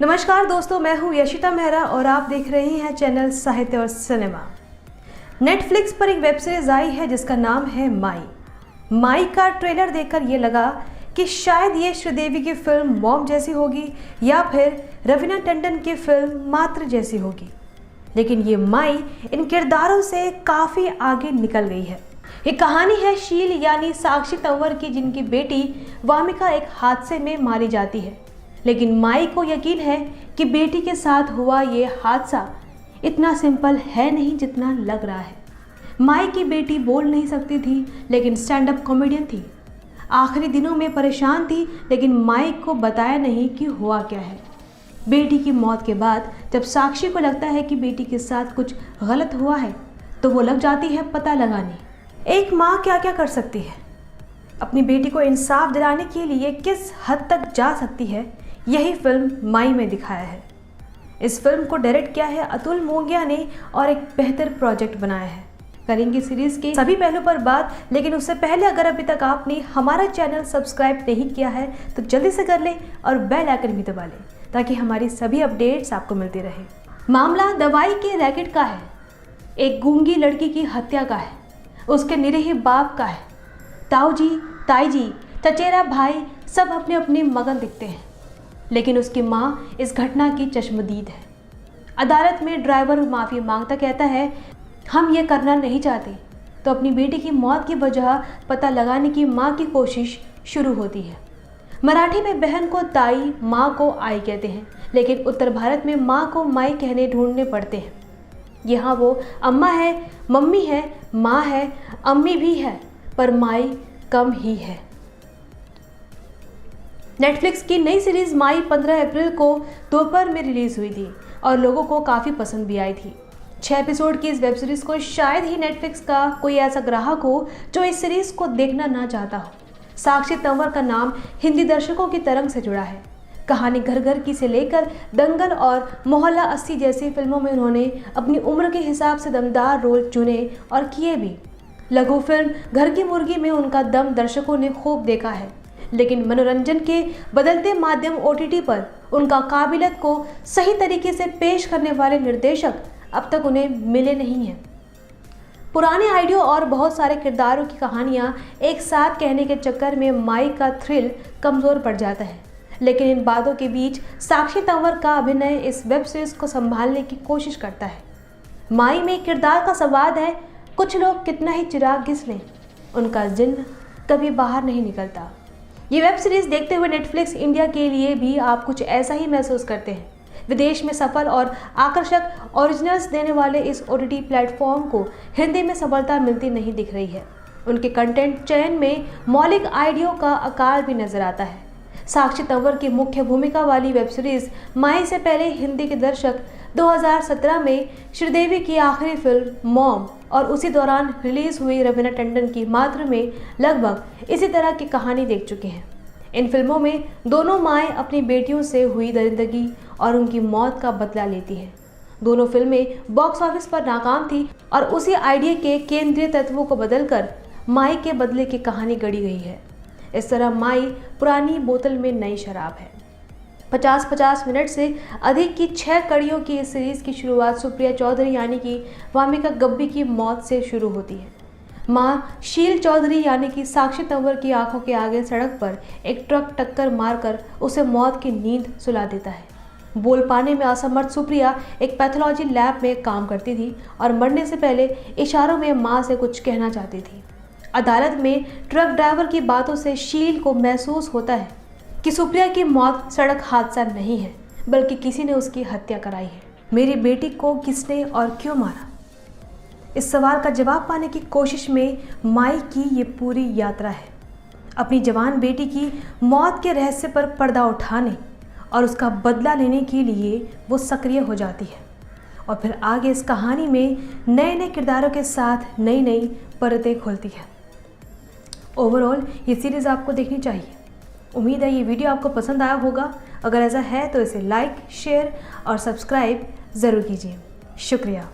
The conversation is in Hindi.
नमस्कार दोस्तों, मैं हूँ यशिता मेहरा और आप देख रहे हैं चैनल साहित्य और सिनेमा। नेटफ्लिक्स पर एक वेब सीरीज आई है जिसका नाम है माई। माई का ट्रेलर देखकर ये लगा कि शायद ये श्रीदेवी की फिल्म मॉम जैसी होगी या फिर रवीना टंडन की फिल्म मात्र जैसी होगी, लेकिन ये माई इन किरदारों से काफ़ी आगे निकल गई है। ये कहानी है शील यानी साक्षी तंवर की, जिनकी बेटी वामिका एक हादसे में मारी जाती है। लेकिन माई को यकीन है कि बेटी के साथ हुआ ये हादसा इतना सिंपल है नहीं जितना लग रहा है। माई की बेटी बोल नहीं सकती थी लेकिन स्टैंड अप कॉमेडियन थी। आखिरी दिनों में परेशान थी लेकिन माई को बताया नहीं कि हुआ क्या है। बेटी की मौत के बाद जब साक्षी को लगता है कि बेटी के साथ कुछ गलत हुआ है तो वो लग जाती है पता लगाने। एक माँ क्या क्या कर सकती है, अपनी बेटी को इंसाफ दिलाने के लिए किस हद तक जा सकती है, यही फिल्म माई में दिखाया है। इस फिल्म को डायरेक्ट किया है अतुल मोंगिया ने और एक बेहतर प्रोजेक्ट बनाया है। करेंगे सीरीज के सभी पहलू पर बात, लेकिन उससे पहले अगर अभी तक आपने हमारा चैनल सब्सक्राइब नहीं किया है तो जल्दी से कर लें और बेल आइकन भी दबा लें ताकि हमारी सभी अपडेट्स आपको मिलती रहे। मामला दवाई के रैकेट का है, एक गूंगी लड़की की हत्या का है, उसके निरीह बाप का है। ताऊजी, ताईजी, चचेरा भाई सब अपने अपने मगन दिखते हैं, लेकिन उसकी माँ इस घटना की चश्मदीद है। अदालत में ड्राइवर माफ़ी मांगता कहता है हम ये करना नहीं चाहते, तो अपनी बेटी की मौत की वजह पता लगाने की माँ की कोशिश शुरू होती है। मराठी में बहन को ताई, माँ को आई कहते हैं, लेकिन उत्तर भारत में माँ को माई कहने ढूंढने पड़ते हैं। यहाँ वो अम्मा है, मम्मी है, माँ है, अम्मी भी है, पर माई कम ही है। नेटफ्लिक्स की नई सीरीज माई 15 अप्रैल को दोपहर में रिलीज हुई थी और लोगों को काफ़ी पसंद भी आई थी। 6 एपिसोड की इस वेब सीरीज़ को शायद ही नेटफ्लिक्स का कोई ऐसा ग्राहक हो जो इस सीरीज़ को देखना ना चाहता हो। साक्षी तंवर का नाम हिंदी दर्शकों की तरंग से जुड़ा है। कहानी घर घर की से लेकर दंगल और मोहल्ला 80 जैसी फिल्मों में उन्होंने अपनी उम्र के हिसाब से दमदार रोल चुने और किए भी। लघु फिल्म घर की मुर्गी में उनका दम दर्शकों ने खूब देखा है, लेकिन मनोरंजन के बदलते माध्यम OTT पर उनका काबिलियत को सही तरीके से पेश करने वाले निर्देशक अब तक उन्हें मिले नहीं हैं। पुराने आइडियो और बहुत सारे किरदारों की कहानियां एक साथ कहने के चक्कर में माई का थ्रिल कमज़ोर पड़ जाता है, लेकिन इन बातों के बीच साक्षी तंवर का अभिनय इस वेब सीरीज़ को संभालने की कोशिश करता है। माई में किरदार का संवाद है, कुछ लोग कितना ही चिराग घिस लें, उनका जिन्न कभी बाहर नहीं निकलता। ये वेब सीरीज़ देखते हुए नेटफ्लिक्स इंडिया के लिए भी आप कुछ ऐसा ही महसूस करते हैं। विदेश में सफल और आकर्षक ओरिजिनल्स देने वाले इस OTT प्लेटफॉर्म को हिंदी में सफलता मिलती नहीं दिख रही है। उनके कंटेंट चयन में मौलिक आइडियो का अकाल भी नजर आता है। साक्षी तंवर की मुख्य भूमिका वाली वेब सीरीज़ माई से पहले हिंदी के दर्शक 2017 में श्रीदेवी की आखिरी फिल्म मॉम और उसी दौरान रिलीज हुई रवीना टंडन की मात्र में लगभग इसी तरह की कहानी देख चुके हैं। इन फिल्मों में दोनों माएँ अपनी बेटियों से हुई दरिंदगी और उनकी मौत का बदला लेती हैं। दोनों फिल्में बॉक्स ऑफिस पर नाकाम थी और उसी आइडिया के केंद्रीय तत्वों को बदलकर माई के बदले की कहानी गढ़ी गई है। इस तरह माई पुरानी बोतल में नई शराब है। 50-50 मिनट से अधिक की 6 कड़ियों की इस सीरीज़ की शुरुआत सुप्रिया चौधरी यानी कि वामिका गब्बी की मौत से शुरू होती है। माँ शील चौधरी यानी कि साक्षी तंवर की आंखों के आगे सड़क पर एक ट्रक टक्कर मारकर उसे मौत की नींद सुला देता है। बोल पाने में असमर्थ सुप्रिया एक पैथोलॉजी लैब में काम करती थी और मरने से पहले इशारों में माँ से कुछ कहना चाहती थी। अदालत में ट्रक ड्राइवर की बातों से शील को महसूस होता है कि सुप्रिया की मौत सड़क हादसा नहीं है बल्कि किसी ने उसकी हत्या कराई है। मेरी बेटी को किसने और क्यों मारा? इस सवाल का जवाब पाने की कोशिश में माई की ये पूरी यात्रा है। अपनी जवान बेटी की मौत के रहस्य पर पर्दा उठाने और उसका बदला लेने के लिए वो सक्रिय हो जाती है और फिर आगे इस कहानी में नए नए किरदारों के साथ नई नई परतें खोलती है। ओवरऑल ये सीरीज़ आपको देखनी चाहिए। उम्मीद है ये वीडियो आपको पसंद आया होगा। अगर ऐसा है तो इसे लाइक, शेयर और सब्सक्राइब ज़रूर कीजिए। शुक्रिया।